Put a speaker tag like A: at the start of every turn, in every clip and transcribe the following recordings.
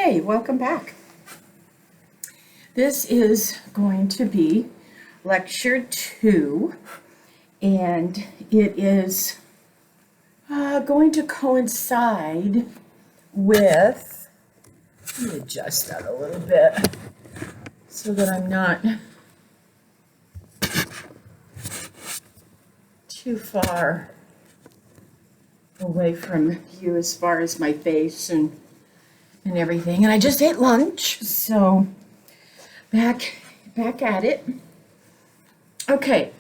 A: Okay, welcome back. This is going to be lecture 2, and it is going to coincide with, let me adjust that a little bit so that I'm not too far away from you as far as my face and everything. And I just ate lunch, so back at it. Okay.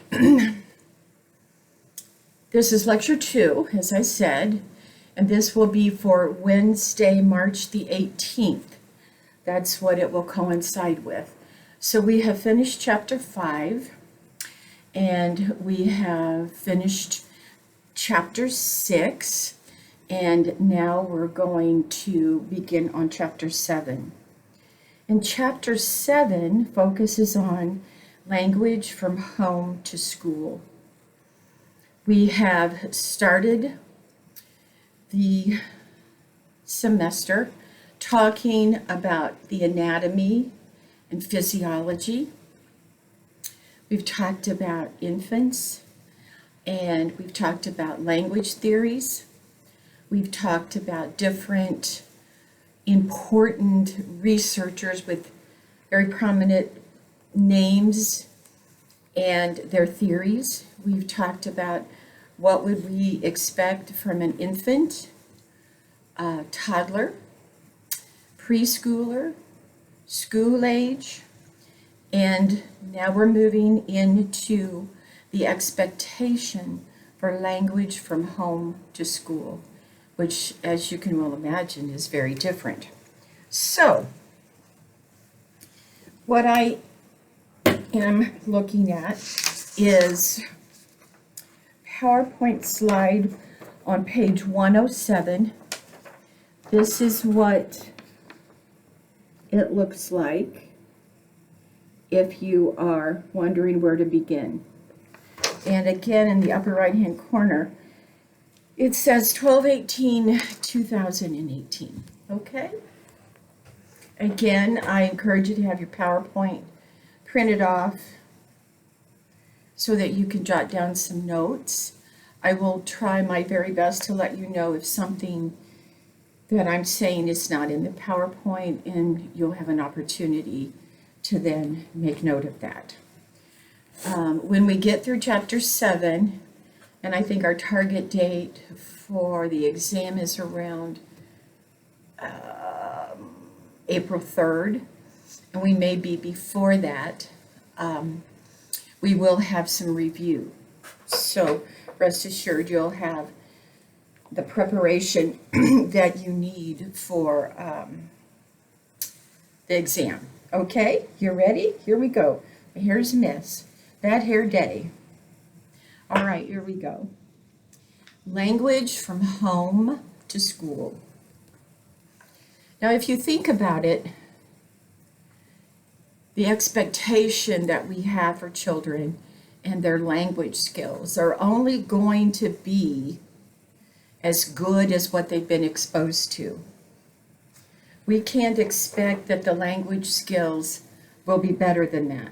A: This is lecture 2, as I said, and this will be for Wednesday, March the 18th. That's what it will coincide with. So we have finished chapter 5, and we have finished chapter 6, and now we're going to begin on chapter 7. And chapter 7 focuses on language from home to school. We have started the semester talking about the anatomy and physiology. We've talked about infants, and we've talked about language theories. We've talked about different important researchers with very prominent names and their theories. We've talked about what would we expect from an infant, toddler, preschooler, school age, and now we're moving into the expectation for language from home to school, which, as you can well imagine, is very different. So, what I am looking at is PowerPoint slide on page 107. This is what it looks like if you are wondering where to begin. And again, in the upper right-hand corner, it says 12/18/2018, okay? Again, I encourage you to have your PowerPoint printed off so that you can jot down some notes. I will try my very best to let you know if something that I'm saying is not in the PowerPoint, and you'll have an opportunity to then make note of that. When we get through chapter 7, and I think our target date for the exam is around April 3rd, and we may be before that, we will have some review. So rest assured you'll have the preparation that you need for the exam. Okay, you ready? Here we go. Here's Miss Bad Hair Day. All right, here we go. Language from home to school. Now, if you think about it, the expectation that we have for children and their language skills are only going to be as good as what they've been exposed to. We can't expect that the language skills will be better than that.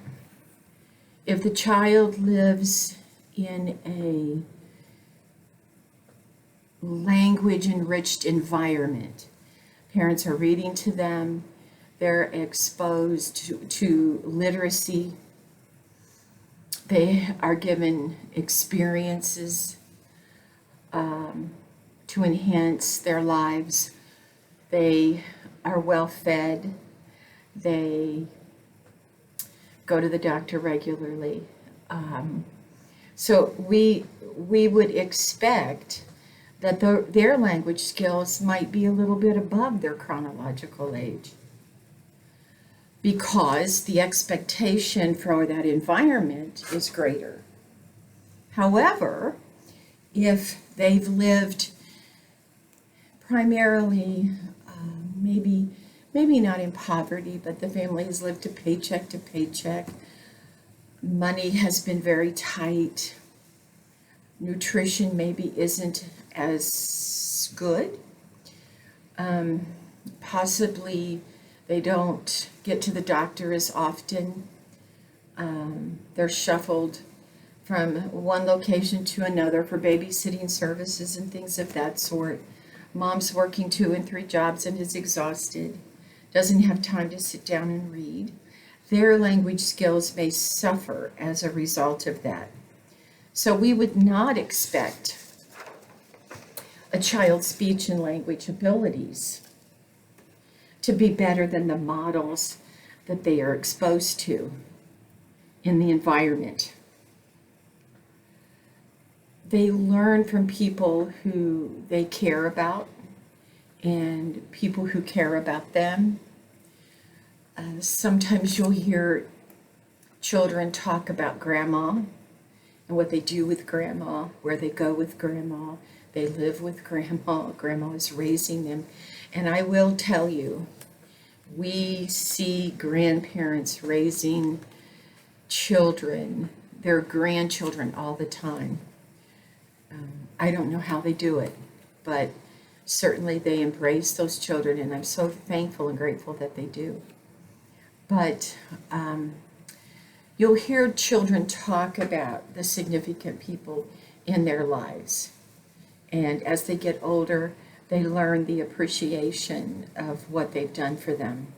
A: If the child lives in a language-enriched environment, parents are reading to them, they're exposed to literacy, they are given experiences to enhance their lives, they are well fed, they go to the doctor regularly. So we would expect that their language skills might be a little bit above their chronological age, because the expectation for that environment is greater. However, if they've lived primarily, maybe not in poverty, but the family has lived paycheck to paycheck, money has been very tight, nutrition maybe isn't as good, Possibly they don't get to the doctor as often. They're shuffled from one location to another for babysitting services and things of that sort. Mom's working 2 and 3 jobs and is exhausted, doesn't have time to sit down and read. Their language skills may suffer as a result of that. So we would not expect a child's speech and language abilities to be better than the models that they are exposed to in the environment. They learn from people who they care about and people who care about them. Sometimes you'll hear children talk about grandma and what they do with grandma, where they go with grandma, they live with grandma, grandma is raising them. And I will tell you, we see grandparents raising children, their grandchildren all the time. I don't know how they do it, but certainly they embrace those children, and I'm so thankful and grateful that they do. But you'll hear children talk about the significant people in their lives. And as they get older, they learn the appreciation of what they've done for them.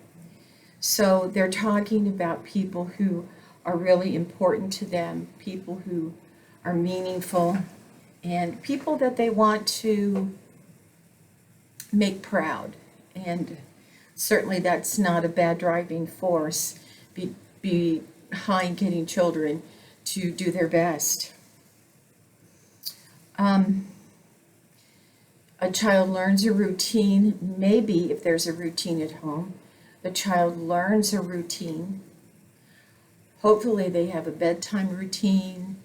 A: So they're talking about people who are really important to them, people who are meaningful, and people that they want to make proud. And certainly that's not a bad driving force behind getting children to do their best. A child learns a routine. Maybe if there's a routine at home, the child learns a routine. Hopefully they have a bedtime routine,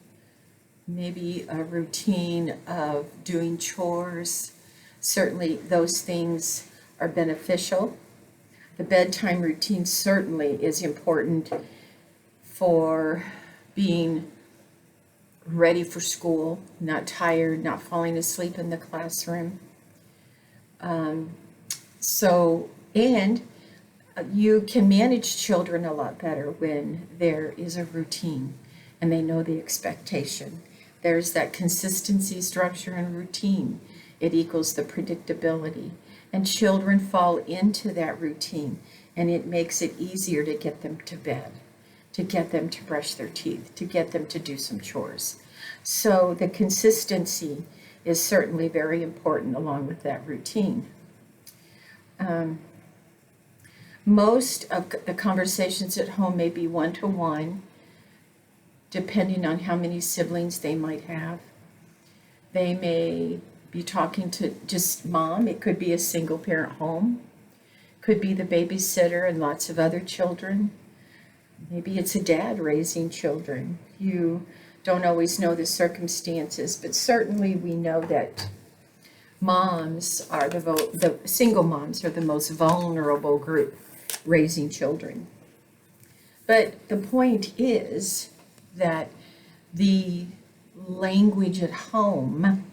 A: maybe a routine of doing chores. Certainly those things are beneficial. The bedtime routine certainly is important for being ready for school, not tired, not falling asleep in the classroom. And you can manage children a lot better when there is a routine and they know the expectation. There's that consistency, structure, and routine. It equals the predictability. And children fall into that routine, and it makes it easier to get them to bed, to get them to brush their teeth, to get them to do some chores. So the consistency is certainly very important along with that routine. Most of the conversations at home may be one-to-one, depending on how many siblings they might have. They may be talking to just mom. It could be a single parent home. Could be the babysitter and lots of other children. Maybe it's a dad raising children. You don't always know the circumstances, but certainly we know that moms are the single moms are the most vulnerable group raising children. But the point is that the language at home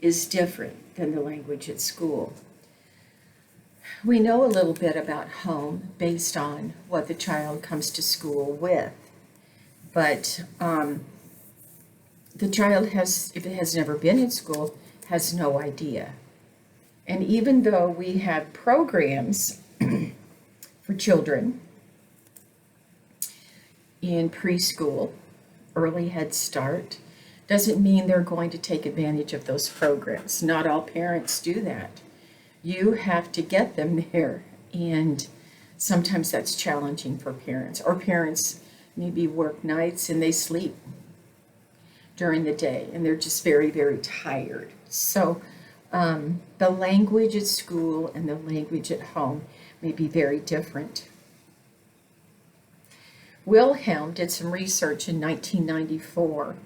A: is different than the language at school. We know a little bit about home based on what the child comes to school with, but the child has, if it has never been in school, has no idea. And even though we have programs for children in preschool, early Head Start, doesn't mean they're going to take advantage of those programs. Not all parents do that. You have to get them there, and sometimes that's challenging for parents. Or parents maybe work nights and they sleep during the day, and they're just very, very tired. So the language at school and the language at home may be very different. Wilhelm did some research in 1994,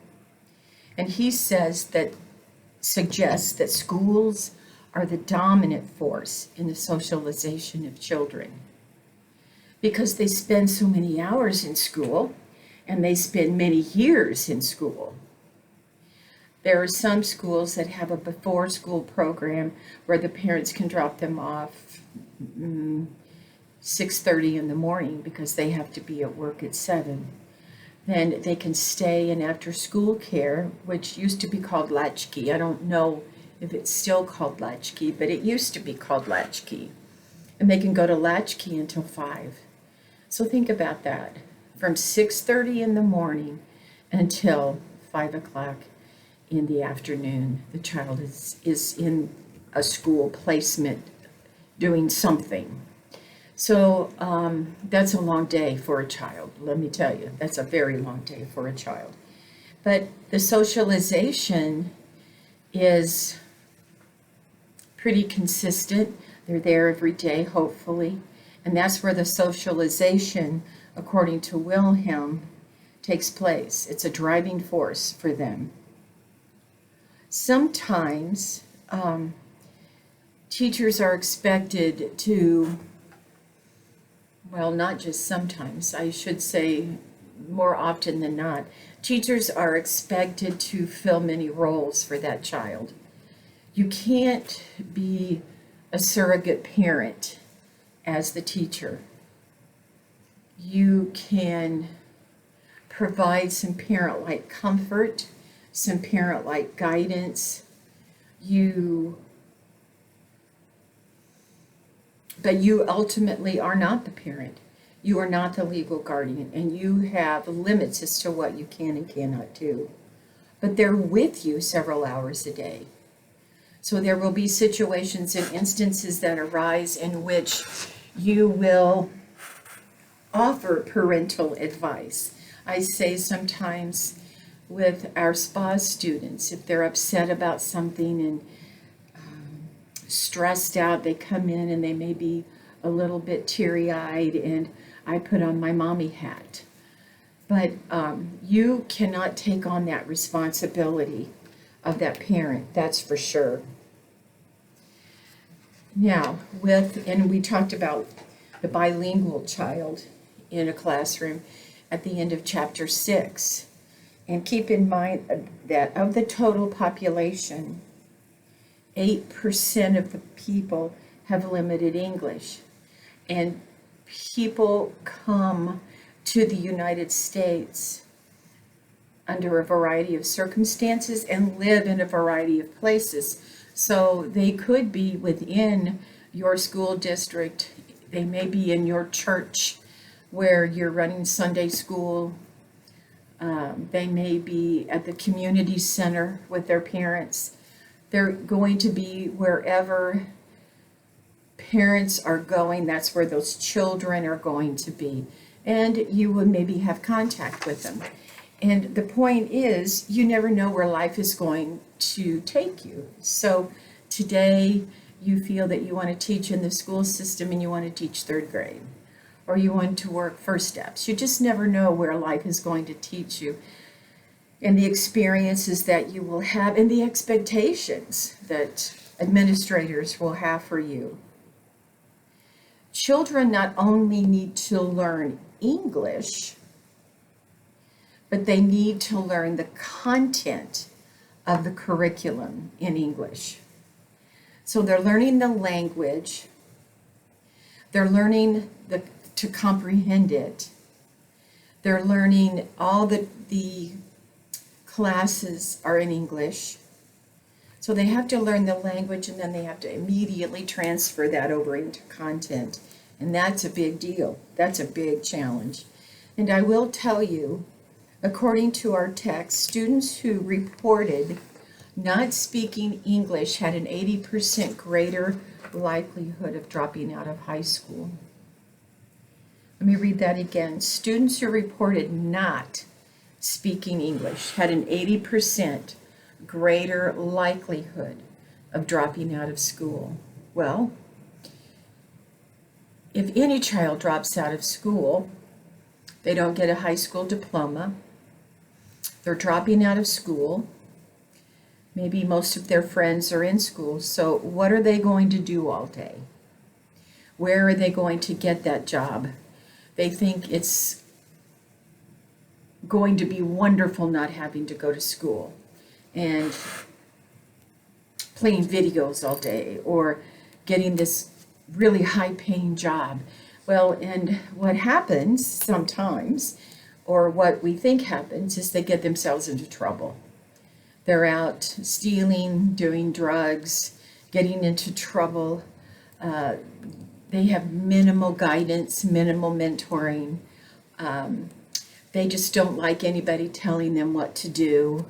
A: and he suggests that schools are the dominant force in the socialization of children because they spend so many hours in school and they spend many years in school. There are some schools that have a before school program where the parents can drop them off 6:30 in the morning because they have to be at work at 7. Then they can stay in after school care, which used to be called latchkey. I don't know if it's still called latchkey, but it used to be called latchkey. And they can go to latchkey until 5. So think about that. From 6:30 in the morning until 5 o'clock in the afternoon, the child is in a school placement doing something. So that's a long day for a child, let me tell you. That's a very long day for a child. But the socialization is pretty consistent. They're there every day, hopefully. And that's where the socialization, according to Wilhelm, takes place. It's a driving force for them. Sometimes teachers are expected to, well, not just sometimes, I should say more often than not, teachers are expected to fill many roles for that child. You can't be a surrogate parent as the teacher. You can provide some parent-like comfort, some parent-like guidance. But you ultimately are not the parent. You are not the legal guardian, and you have limits as to what you can and cannot do. But they're with you several hours a day. So there will be situations and instances that arise in which you will offer parental advice. I say sometimes with our SPA students, if they're upset about something and stressed out, they come in and they may be a little bit teary-eyed, and I put on my mommy hat. But you cannot take on that responsibility of that parent, that's for sure. Now, and we talked about the bilingual child in a classroom at the end of chapter 6. And keep in mind that of the total population, 8% of the people have limited English. And people come to the United States under a variety of circumstances and live in a variety of places. So they could be within your school district. They may be in your church where you're running Sunday school. They may be at the community center with their parents. They're going to be wherever parents are going, that's where those children are going to be. And you would maybe have contact with them. And the point is, you never know where life is going to take you. So today you feel that you want to teach in the school system and you want to teach 3rd grade, or you want to work first steps. You just never know where life is going to teach you, and the experiences that you will have, and the expectations that administrators will have for you. Children not only need to learn English, but they need to learn the content of the curriculum in English. So they're learning the language, they're learning to comprehend it, they're learning all the classes are in English. So they have to learn the language, and then they have to immediately transfer that over into content. And that's a big deal. That's a big challenge. And I will tell you, according to our text, students who reported not speaking English had an 80% greater likelihood of dropping out of high school. Let me read that again. Students who reported not speaking English had an 80% greater likelihood of dropping out of school. Well, if any child drops out of school, they don't get a high school diploma, they're dropping out of school, maybe most of their friends are in school, so what are they going to do all day? Where are they going to get that job? They think it's going to be wonderful not having to go to school. and playing videos all day or getting this really high-paying job. Well, and what happens sometimes, or what we think happens, is they get themselves into trouble. They're out stealing, doing drugs, getting into trouble. They have minimal guidance, minimal mentoring. They just don't like anybody telling them what to do.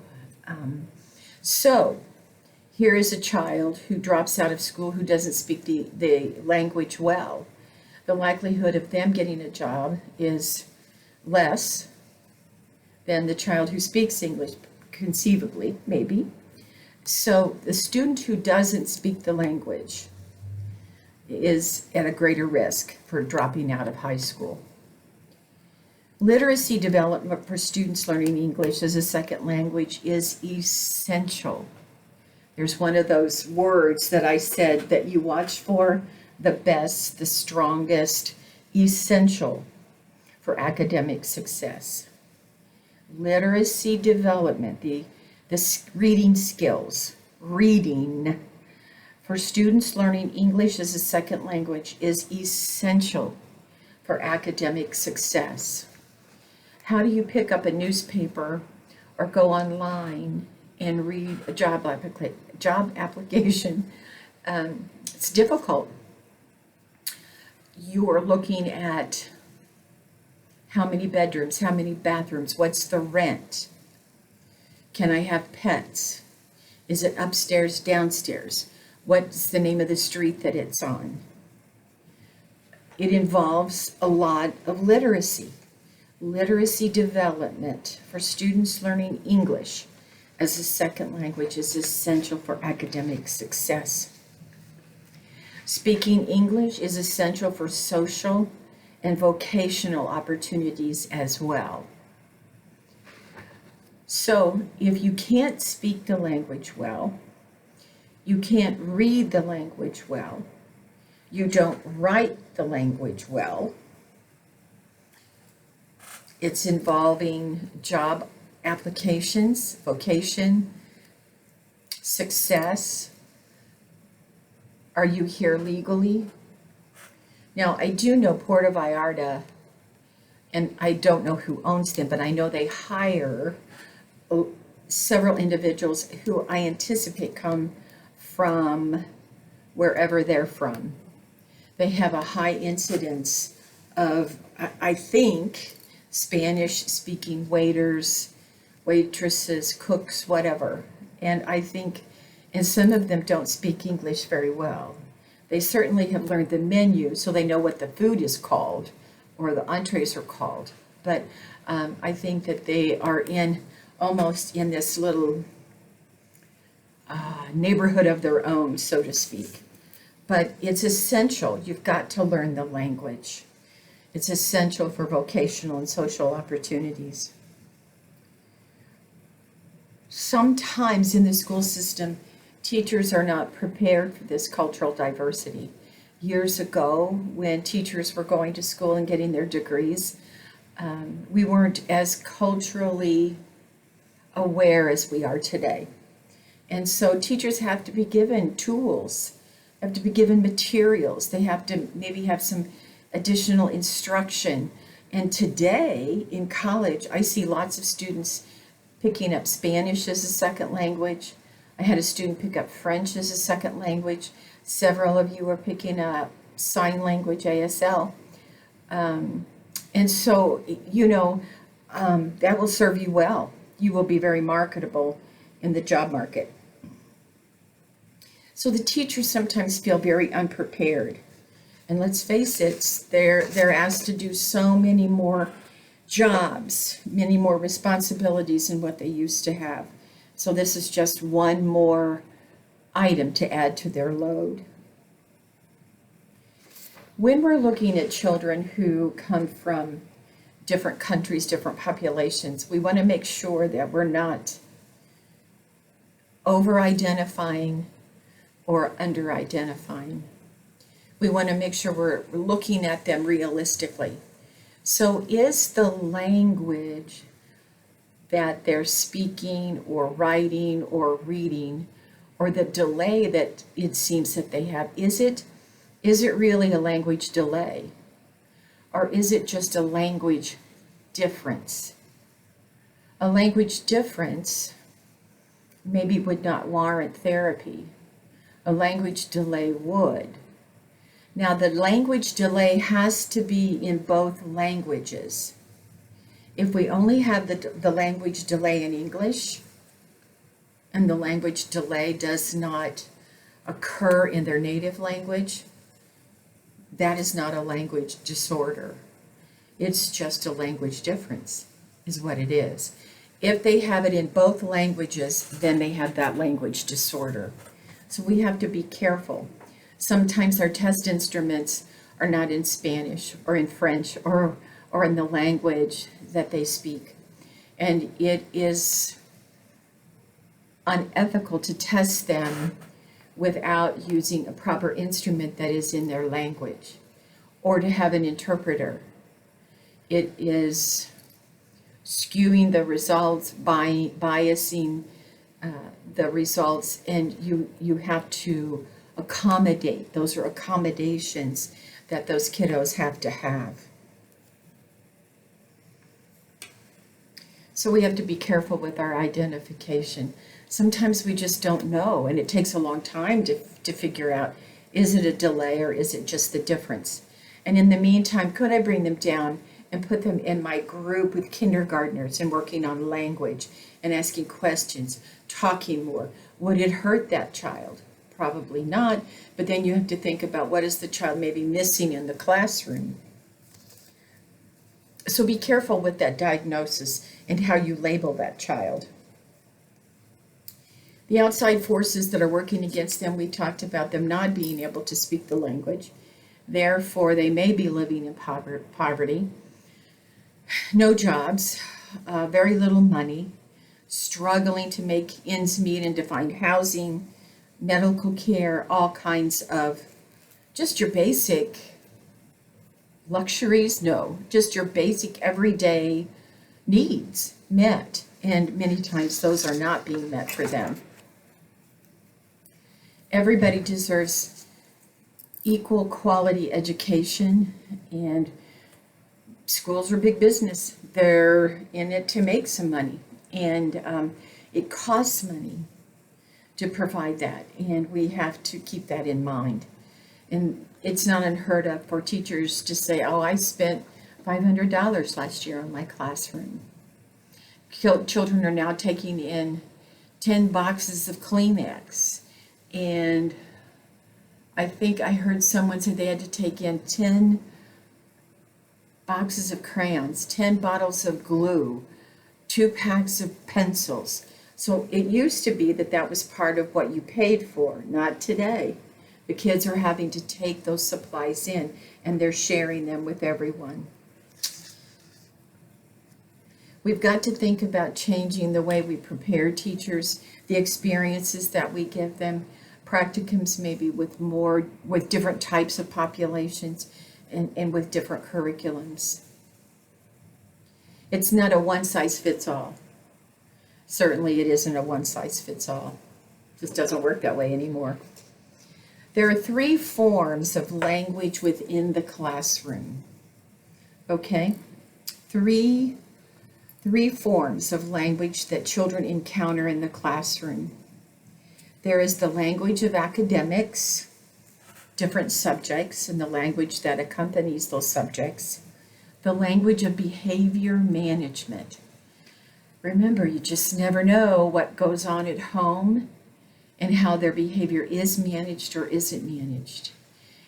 A: So here is a child who drops out of school who doesn't speak the language well. The likelihood of them getting a job is less than the child who speaks English, conceivably, maybe. So the student who doesn't speak the language is at a greater risk for dropping out of high school. Literacy development for students learning English as a second language is essential. There's one of those words that I said that you watch for, the best, the strongest, essential for academic success. Literacy development, the reading skills, reading for students learning English as a second language is essential for academic success. How do you pick up a newspaper or go online and read a job application? It's difficult. You are looking at how many bedrooms, how many bathrooms, what's the rent? Can I have pets? Is it upstairs, downstairs? What's the name of the street that it's on? It involves a lot of literacy. Literacy development for students learning English as a second language is essential for academic success. Speaking English is essential for social and vocational opportunities as well. So if you can't speak the language well, you can't read the language well, you don't write the language well, it's involving job applications, vocation, success. Are you here legally? Now, I do know Puerto Vallarta, and I don't know who owns them, but I know they hire several individuals who I anticipate come from wherever they're from. They have a high incidence of, I think, Spanish-speaking waiters, waitresses, cooks, whatever. And I think, and some of them don't speak English very well. They certainly have learned the menu, so they know what the food is called, or the entrees are called. But I think that they are almost in this little neighborhood of their own, so to speak. But it's essential. You've got to learn the language. It's essential for vocational and social opportunities. Sometimes in the school system, teachers are not prepared for this cultural diversity. Years ago, when teachers were going to school and getting their degrees, we weren't as culturally aware as we are today. And so teachers have to be given tools, have to be given materials. They have to maybe have some additional instruction. And today in college, I see lots of students picking up Spanish as a second language. I had a student pick up French as a second language. Several of you are picking up sign language, ASL. And so, that will serve you well. You will be very marketable in the job market. So the teachers sometimes feel very unprepared. And let's face it, they're asked to do so many more jobs, many more responsibilities than what they used to have. So this is just one more item to add to their load. When we're looking at children who come from different countries, different populations, we want to make sure that we're not over-identifying or under-identifying. We want to make sure we're looking at them realistically. So is the language that they're speaking or writing or reading, or the delay that it seems that they have, is it really a language delay? Or is it just a language difference? A language difference maybe would not warrant therapy. A language delay would. Now, the language delay has to be in both languages. If we only have the language delay in English, and the language delay does not occur in their native language, that is not a language disorder. It's just a language difference, is what it is. If they have it in both languages, then they have that language disorder. So we have to be careful. Sometimes our test instruments are not in Spanish or in French or in the language that they speak. And it is unethical to test them without using a proper instrument that is in their language, or to have an interpreter. It is skewing the results, biasing the results, and you have to accommodate. Those are accommodations that those kiddos have to have. So we have to be careful with our identification. Sometimes we just don't know, and it takes a long time to figure out, is it a delay or is it just the difference? And in the meantime, could I bring them down and put them in my group with kindergartners and working on language and asking questions, talking more? Would it hurt that child? Probably not, but then you have to think about, what is the child maybe missing in the classroom? So be careful with that diagnosis and how you label that child. The outside forces that are working against them, we talked about them not being able to speak the language. Therefore, they may be living in poverty, no jobs, very little money, struggling to make ends meet and to find housing, medical care, all kinds of just your basic luxuries, no, just your basic everyday needs met. And many times those are not being met for them. Everybody deserves equal quality education, and schools are big business. They're in it to make some money, and it costs money to provide that, and we have to keep that in mind. And it's not unheard of for teachers to say, oh, I spent $500 last year on my classroom. Children are now taking in 10 boxes of Kleenex, and I think I heard someone say they had to take in 10 boxes of crayons, 10 bottles of glue, 2 packs of pencils. So it used to be that was part of what you paid for, not today. The kids are having to take those supplies in, and they're sharing them with everyone. We've got to think about changing the way we prepare teachers, the experiences that we give them, practicums maybe with different types of populations and with different curriculums. It's not a one-size-fits-all. Certainly it isn't a one-size-fits-all. It just doesn't work that way anymore. There are 3 forms of language within the classroom. Okay? Three forms of language that children encounter in the classroom. There is the language of academics, different subjects, and the language that accompanies those subjects. The language of behavior management. Remember, you just never know what goes on at home and how their behavior is managed or isn't managed.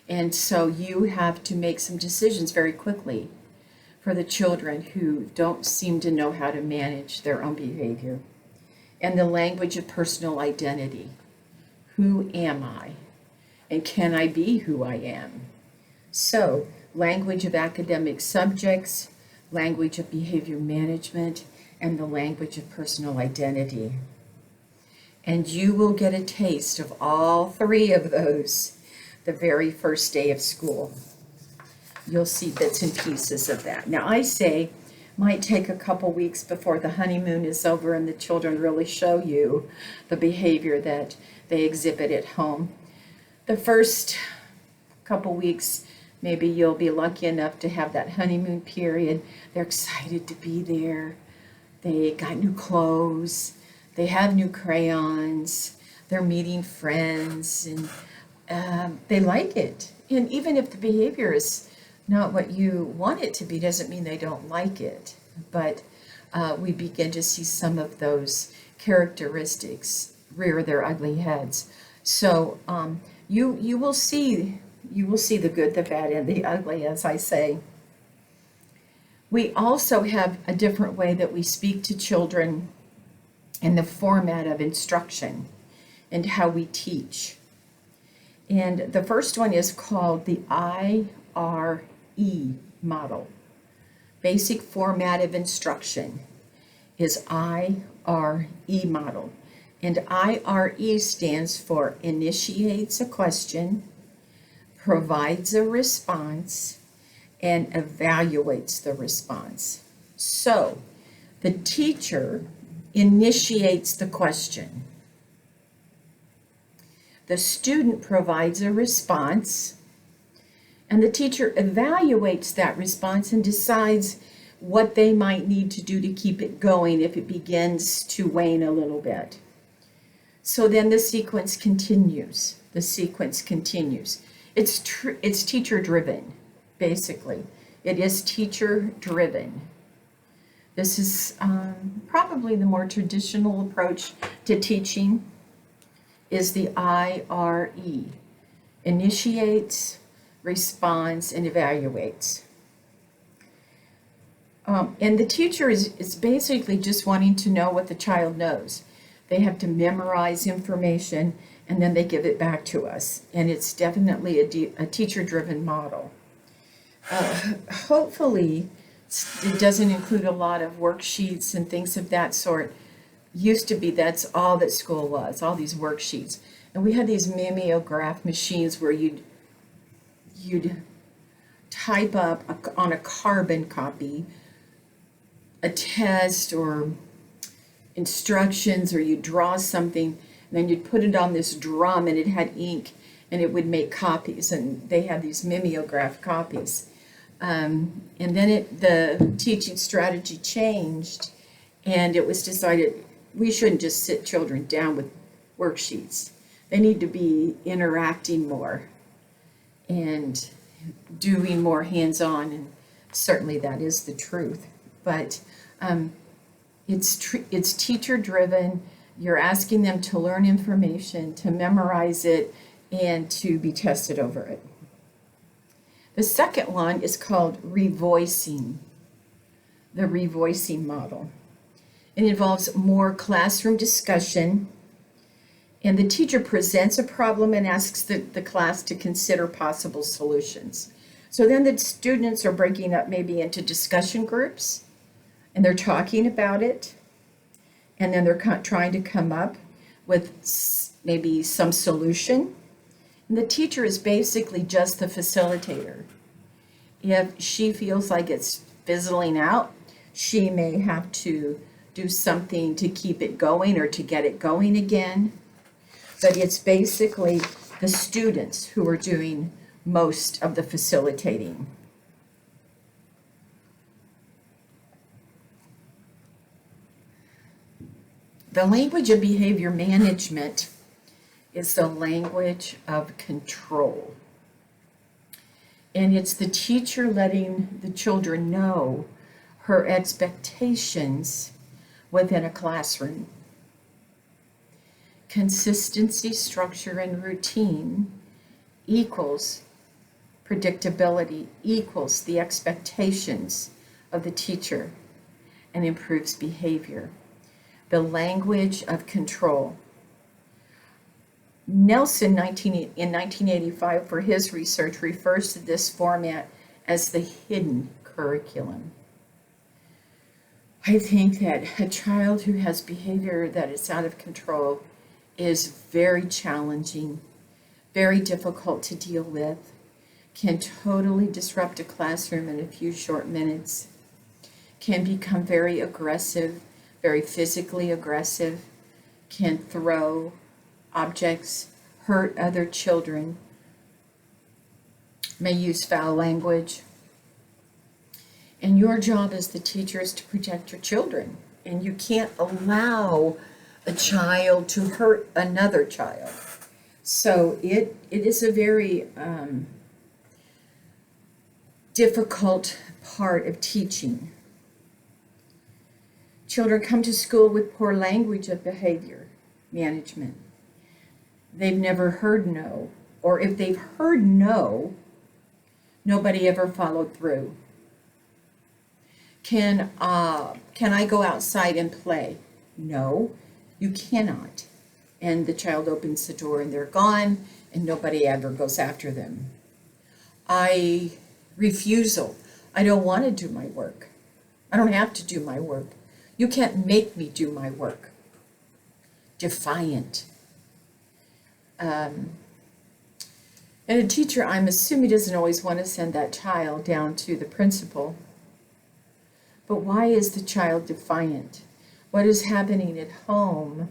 A: And so you have to make some decisions very quickly for the children who don't seem to know how to manage their own behavior. And the language of personal identity. Who am I? And can I be who I am? So, language of academic subjects, language of behavior management, and the language of personal identity. And you will get a taste of all 3 of those the very first day of school. You'll see bits and pieces of that. Now, I say might take a couple weeks before the honeymoon is over and the children really show you the behavior that they exhibit at home. The first couple weeks, maybe you'll be lucky enough to have that honeymoon period. They're excited to be there. They got new clothes. They have new crayons. They're meeting friends, and they like it. And even if the behavior is not what you want it to be, doesn't mean they don't like it. But we begin to see some of those characteristics rear their ugly heads. So you will see the good, the bad, and the ugly, as I say. We also have a different way that we speak to children in the format of instruction and how we teach. And the first one is called the IRE model. Basic format of instruction is IRE model. And IRE stands for initiates a question, provides a response, and evaluates the response. So the teacher initiates the question. The student provides a response, and the teacher evaluates that response and decides what they might need to do to keep it going if it begins to wane a little bit. So then the sequence continues. The sequence continues. It's teacher driven, basically. It is teacher driven. This is probably the more traditional approach to teaching is the IRE. Initiates, responds, and evaluates. And the teacher is basically just wanting to know what the child knows. They have to memorize information and then they give it back to us. And it's definitely a teacher-driven model. Hopefully, it doesn't include a lot of worksheets and things of that sort. Used to be, that's all that school was, all these worksheets. And we had these mimeograph machines where you'd type up on a carbon copy a test or instructions, or you draw something, and then you'd put it on this drum and it had ink and it would make copies, and they had these mimeograph copies. And then the teaching strategy changed, and it was decided we shouldn't just sit children down with worksheets. They need to be interacting more and doing more hands-on, and certainly that is the truth. But it's teacher-driven. You're asking them to learn information, to memorize it, and to be tested over it. The second one is called revoicing, the revoicing model. It involves more classroom discussion, and the teacher presents a problem and asks the class to consider possible solutions. So then the students are breaking up maybe into discussion groups, and they're talking about it, and then they're trying to come up with maybe some solution. And the teacher is basically just the facilitator. If she feels like it's fizzling out, she may have to do something to keep it going or to get it going again. But it's basically the students who are doing most of the facilitating. The language of behavior management is the language of control. And it's the teacher letting the children know her expectations within a classroom. Consistency, structure, and routine equals predictability, equals the expectations of the teacher, and improves behavior. The language of control. Nelson, in 1985, for his research, refers to this format as the hidden curriculum. I think that a child who has behavior that is out of control is very challenging, very difficult to deal with, can totally disrupt a classroom in a few short minutes, can become very aggressive, very physically aggressive, can throw objects, hurt other children, may use foul language. And your job as the teacher is to protect your children. And you can't allow a child to hurt another child. So it is a very difficult part of teaching. Children come to school with poor language of behavior management. They've never heard no, or if they've heard no, nobody ever followed through. Can I go outside and play? No, you cannot. And the child opens the door and they're gone, and nobody ever goes after them. Refusal. I don't want to do my work. I don't have to do my work. You can't make me do my work. Defiant. And a teacher, I'm assuming, doesn't always want to send that child down to the principal. But why is the child defiant? What is happening at home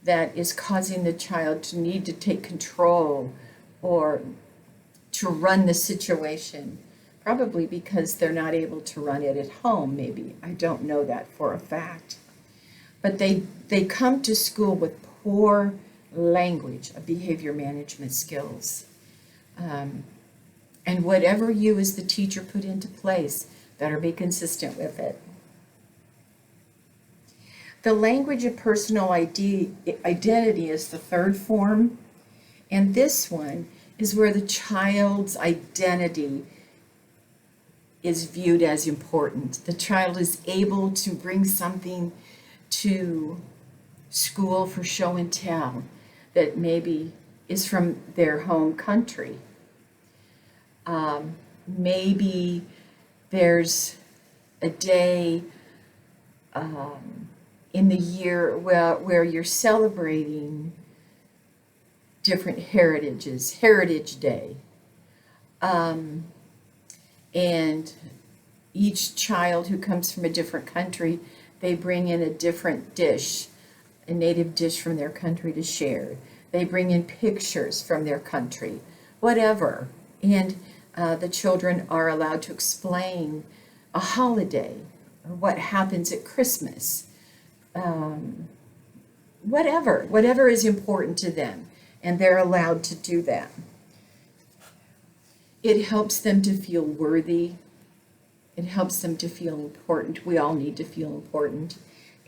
A: that is causing the child to need to take control or to run the situation? Probably because they're not able to run it at home, maybe. I don't know that for a fact. But they come to school with poor language of behavior management skills. And whatever you as the teacher put into place, better be consistent with it. The language of personal identity is the third form. And this one is where the child's identity is viewed as important. The child is able to bring something to school for show and tell that maybe is from their home country. Maybe there's a day in the year where you're celebrating different heritages, Heritage Day. And each child who comes from a different country, they bring in a different dish, a native dish from their country to share. They bring in pictures from their country, whatever. And the children are allowed to explain a holiday or what happens at Christmas. Whatever is important to them, and they're allowed to do that. It helps them to feel worthy. It helps them to feel important. We all need to feel important.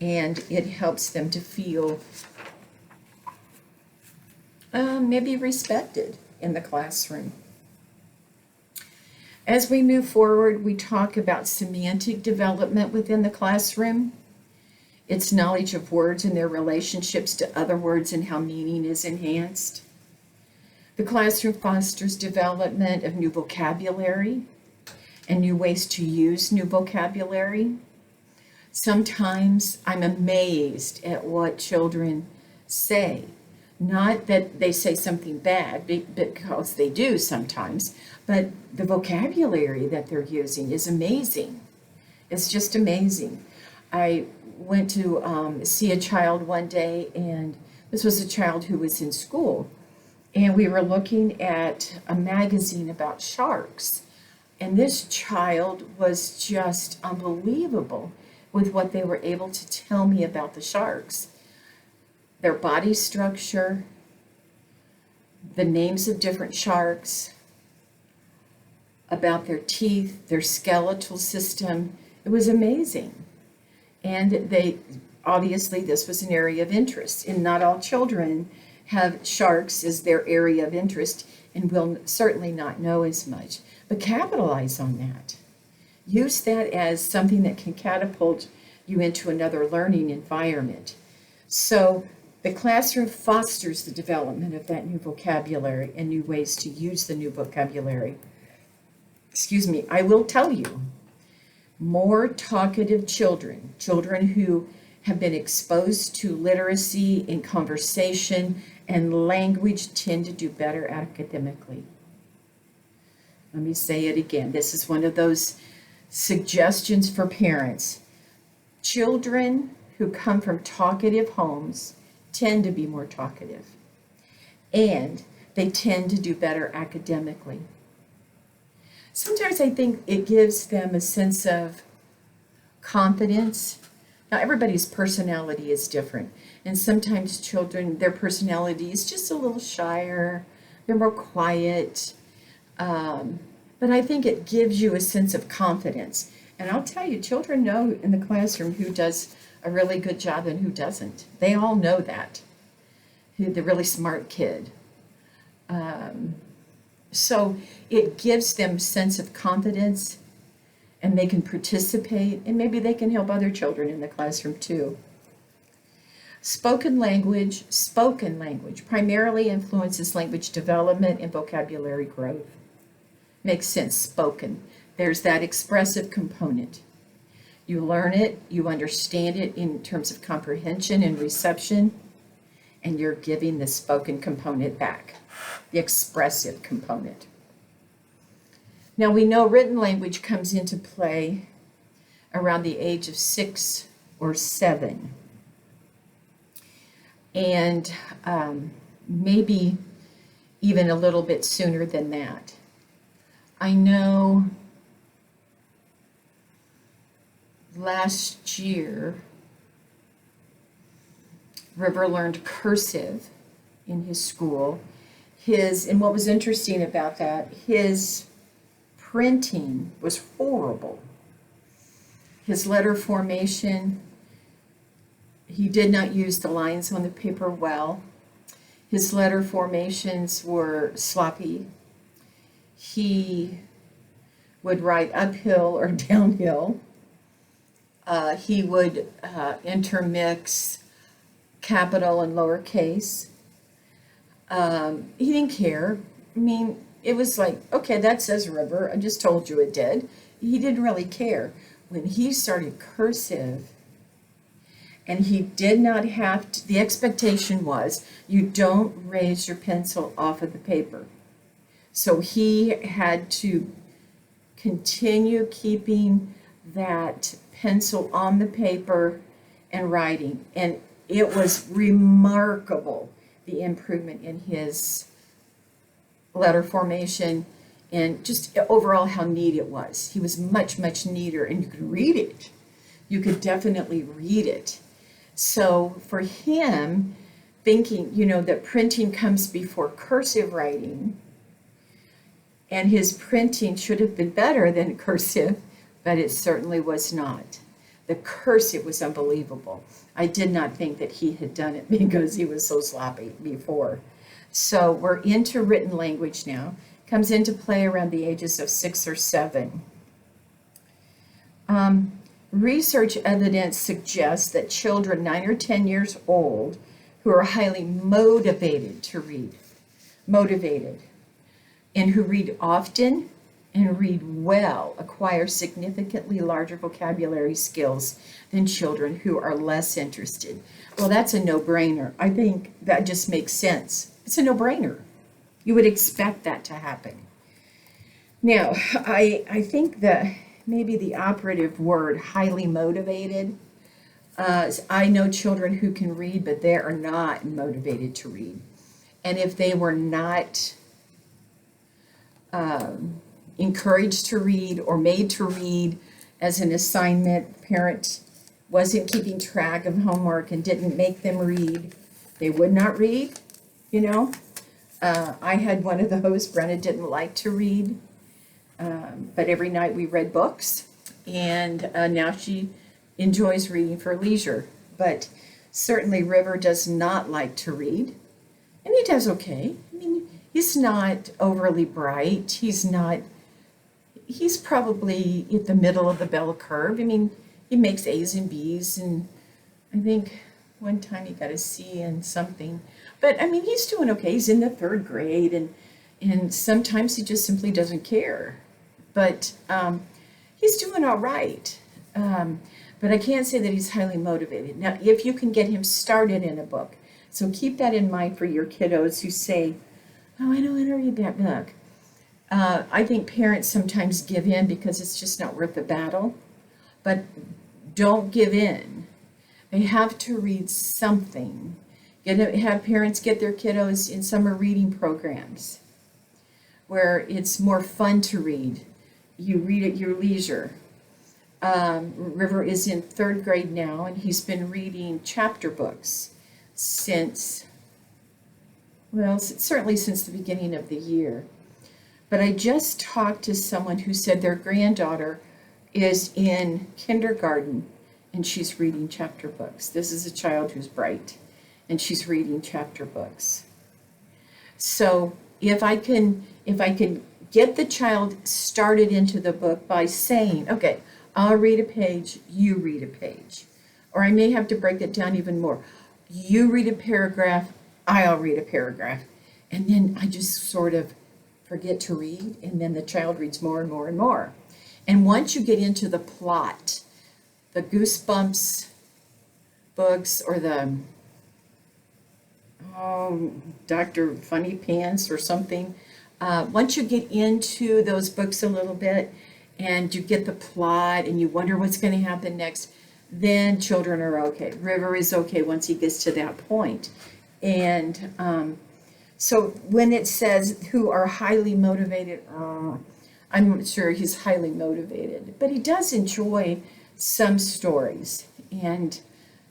A: And it helps them to feel maybe respected in the classroom. As we move forward, we talk about semantic development within the classroom. It's knowledge of words and their relationships to other words and how meaning is enhanced. The classroom fosters development of new vocabulary and new ways to use new vocabulary. Sometimes I'm amazed at what children say. Not that they say something bad, because they do sometimes, but the vocabulary that they're using is amazing. It's just amazing. I went to see a child one day, and this was a child who was in school. And we were looking at a magazine about sharks. And this child was just unbelievable with what they were able to tell me about the sharks. Their body structure, the names of different sharks, about their teeth, their skeletal system. It was amazing. And obviously this was an area of interest. And not all children have sharks as their area of interest and will certainly not know as much. But capitalize on that. Use that as something that can catapult you into another learning environment. So the classroom fosters the development of that new vocabulary and new ways to use the new vocabulary. I will tell you, more talkative children who have been exposed to literacy and conversation and language tend to do better academically. Let me say it again. This is one of those Suggestions for parents. Children who come from talkative homes tend to be more talkative, and they tend to do better academically. Sometimes I think it gives them a sense of confidence. Now, everybody's personality is different, and sometimes children, their personality is just a little shyer, they're more quiet, but I think it gives you a sense of confidence. And I'll tell you, children know in the classroom who does a really good job and who doesn't. They all know that, who the really smart kid. So it gives them a sense of confidence, and they can participate, and maybe they can help other children in the classroom too. Spoken language primarily influences language development and vocabulary growth. Makes sense, spoken. There's that expressive component. You learn it, you understand it in terms of comprehension and reception, and you're giving the spoken component back, the expressive component. Now we know written language comes into play around the age of 6 or 7. And maybe even a little bit sooner than that. I know last year, River learned cursive in his school. And what was interesting about that, his printing was horrible. His letter formation, he did not use the lines on the paper well. His letter formations were sloppy. He would write uphill or downhill. He would intermix capital and lowercase. He didn't care. I mean, it was like, okay, that says River. I just told you it did. He didn't really care. When he started cursive, and he did not have to, the expectation was you don't raise your pencil off of the paper. So he had to continue keeping that pencil on the paper and writing. And it was remarkable, the improvement in his letter formation and just overall how neat it was. He was much, much neater, and you could read it. You could definitely read it. So for him, thinking, that printing comes before cursive writing, and his printing should have been better than cursive, but it certainly was not. The cursive was unbelievable. I did not think that he had done it because he was so sloppy before. So we're into written language now. Comes into play around the ages of 6 or 7. Research evidence suggests that children 9 or 10 years old who are highly motivated to read, and who read often and read well acquire significantly larger vocabulary skills than children who are less interested. Well, that's a no-brainer. I think that just makes sense. It's a no-brainer. You would expect that to happen. Now, I think that maybe the operative word, highly motivated, I know children who can read, but they are not motivated to read. And if they were not encouraged to read or made to read as an assignment, parent wasn't keeping track of homework and didn't make them read, they would not read, I had one of those. Brenna didn't like to read, but every night we read books, and now she enjoys reading for leisure. But certainly River does not like to read, and he does okay. I mean, he's not overly bright. He's probably at the middle of the bell curve. I mean, he makes A's and B's, and I think one time he got a C in something. But I mean, he's doing okay. He's in the 3rd grade, and sometimes he just simply doesn't care. But he's doing all right. But I can't say that he's highly motivated. Now, if you can get him started in a book, so keep that in mind for your kiddos who say, oh, I don't want to read that book. I think parents sometimes give in because it's just not worth the battle, but don't give in. They have to read something. Have parents get their kiddos in summer reading programs where it's more fun to read. You read at your leisure. River is in third grade now, and he's been reading chapter books since, well, certainly since the beginning of the year. But I just talked to someone who said their granddaughter is in kindergarten and she's reading chapter books. This is a child who's bright and she's reading chapter books. So if I can get the child started into the book by saying, okay, I'll read a page, you read a page. Or I may have to break it down even more. You read a paragraph, I'll read a paragraph. And then I just sort of forget to read, and then the child reads more and more and more. And once you get into the plot, the Goosebumps books or the Dr. Funny Pants or something, once you get into those books a little bit and you get the plot and you wonder what's going to happen next, then children are okay. River is okay once he gets to that point. And so when it says who are highly motivated, I'm not sure he's highly motivated, but he does enjoy some stories. And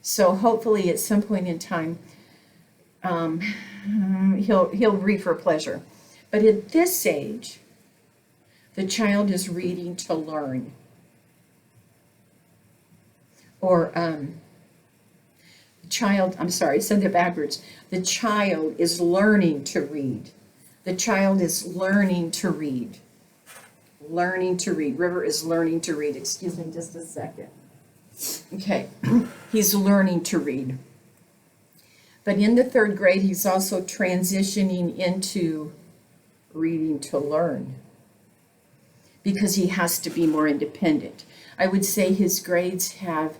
A: so hopefully at some point in time, he'll read for pleasure. But at this age, the child is reading to learn. Or I'm sorry, I said it backwards. The child is learning to read. The child is learning to read. Learning to read. River is learning to read. Excuse me just a second. Okay, he's learning to read. But in the third grade, he's also transitioning into reading to learn because he has to be more independent. I would say his grades have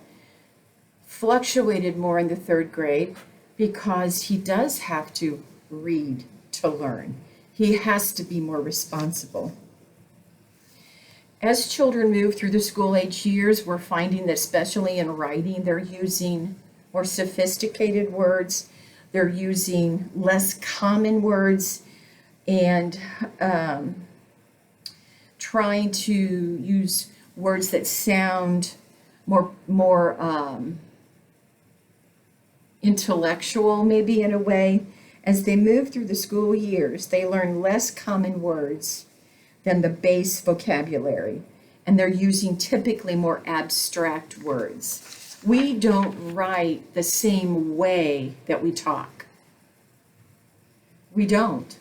A: fluctuated more in the third grade because he does have to read to learn. He has to be more responsible. As children move through the school age years, we're finding that especially in writing, they're using more sophisticated words. They're using less common words and trying to use words that sound more intellectual, maybe in a way. As they move through the school years, they learn less common words than the base vocabulary, and they're using typically more abstract words. We don't write the same way that we talk. We don't.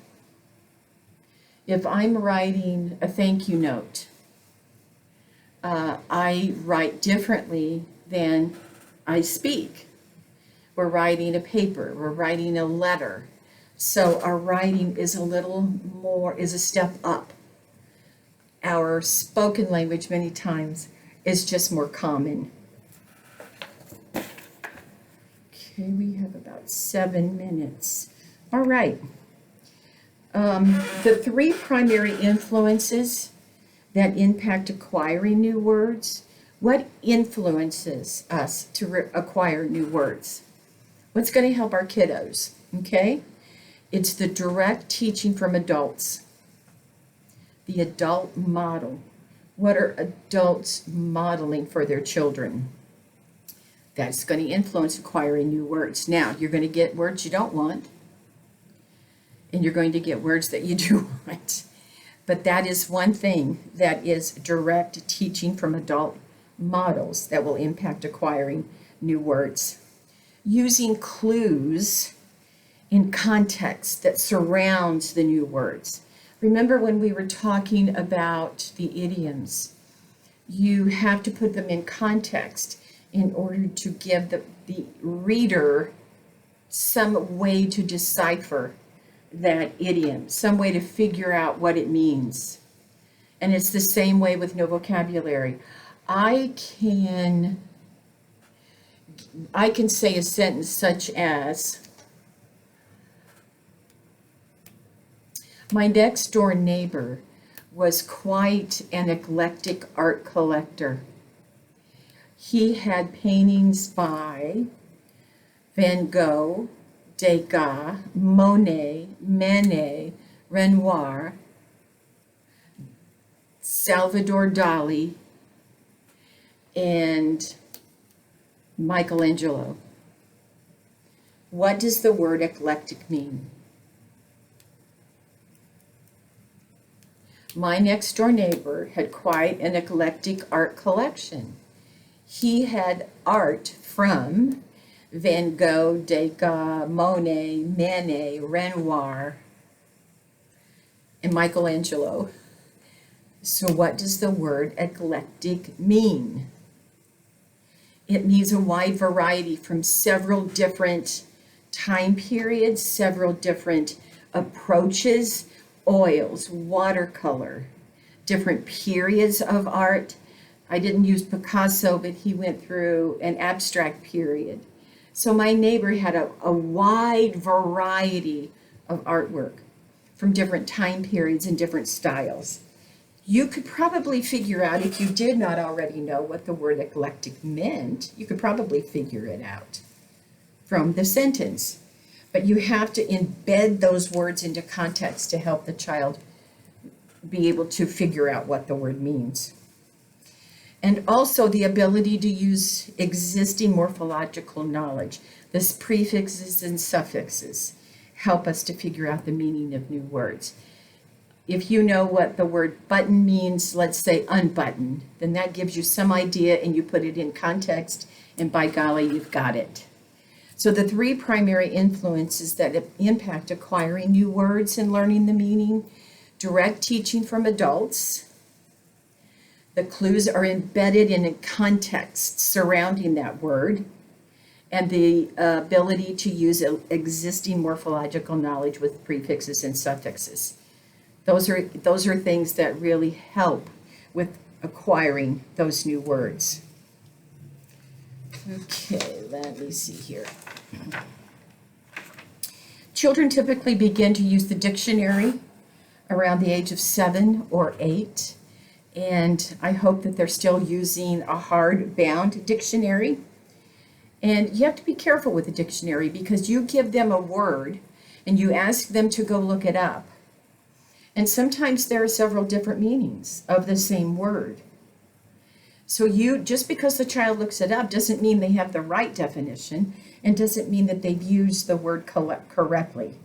A: If I'm writing a thank you note, I write differently than I speak. We're writing a paper, we're writing a letter. So our writing is a step up. Our spoken language many times is just more common. Okay, we have about 7 minutes. All right. The three primary influences that impact acquiring new words. What influences us to acquire new words? What's going to help our kiddos? Okay? It's the direct teaching from adults. The adult model. What are adults modeling for their children? That's going to influence acquiring new words. Now, you're going to get words you don't want, and you're going to get words that you do want. But that is one thing that is direct teaching from adult models that will impact acquiring new words. Using clues in context that surrounds the new words. Remember when we were talking about the idioms, you have to put them in context in order to give the reader some way to decipher that idiom, some way to figure out what it means. And it's the same way with no vocabulary. I can say a sentence such as, my next door neighbor was quite an eclectic art collector. He had paintings by Van Gogh, Degas, Monet, Manet, Renoir, Salvador Dali, and Michelangelo. What does the word eclectic mean? My next door neighbor had quite an eclectic art collection. He had art from Van Gogh, Degas, Monet, Manet, Renoir, and Michelangelo. So what does the word eclectic mean? It means a wide variety from several different time periods, several different approaches, oils, watercolor, different periods of art. I didn't use Picasso, but he went through an abstract period. So my neighbor had a wide variety of artwork from different time periods and different styles. You could probably figure out, if you did not already know what the word eclectic meant, you could probably figure it out from the sentence. But you have to embed those words into context to help the child be able to figure out what the word means. And also the ability to use existing morphological knowledge. This prefixes and suffixes help us to figure out the meaning of new words. If you know what the word button means, let's say unbutton, then that gives you some idea and you put it in context, and by golly, you've got it. So the three primary influences that impact acquiring new words and learning the meaning: direct teaching from adults. The clues are embedded in a context surrounding that word, and the ability to use existing morphological knowledge with prefixes and suffixes. Those are things that really help with acquiring those new words. Okay, let me see here. Children typically begin to use the dictionary around the age of 7 or 8, and I hope that they're still using a hard-bound dictionary. And you have to be careful with the dictionary, because you give them a word and you ask them to go look it up. And sometimes there are several different meanings of the same word. So just because the child looks it up doesn't mean they have the right definition, and doesn't mean that they've used the word correctly.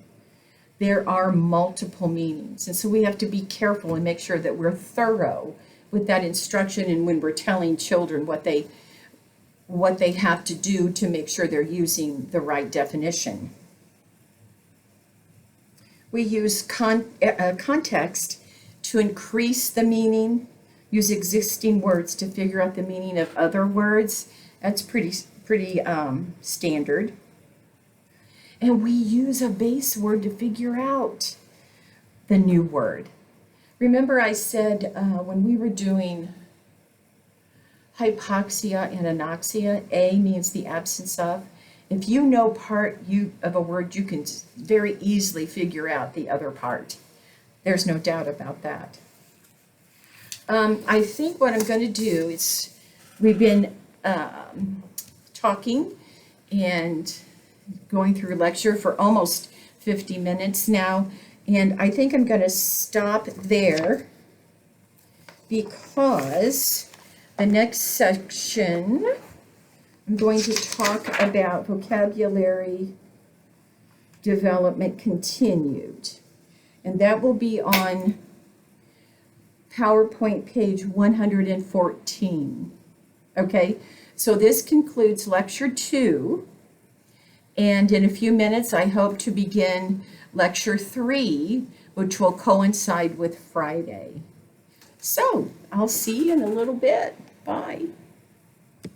A: There are multiple meanings, and so we have to be careful and make sure that we're thorough with that instruction, and when we're telling children what they have to do to make sure they're using the right definition. We use context to increase the meaning, use existing words to figure out the meaning of other words. That's pretty standard. And we use a base word to figure out the new word. Remember I said when we were doing hypoxia and anoxia, A means the absence of. If you know part of a word, you can very easily figure out the other part. There's no doubt about that. I think what I'm going to do is, we've been talking and going through lecture for almost 50 minutes now, and I think I'm going to stop there, because the next section I'm going to talk about vocabulary development continued, and that will be on PowerPoint page 114. Okay, so this concludes lecture 2, and in a few minutes I hope to begin lecture 3, which will coincide with Friday. So I'll see you in a little bit. Bye.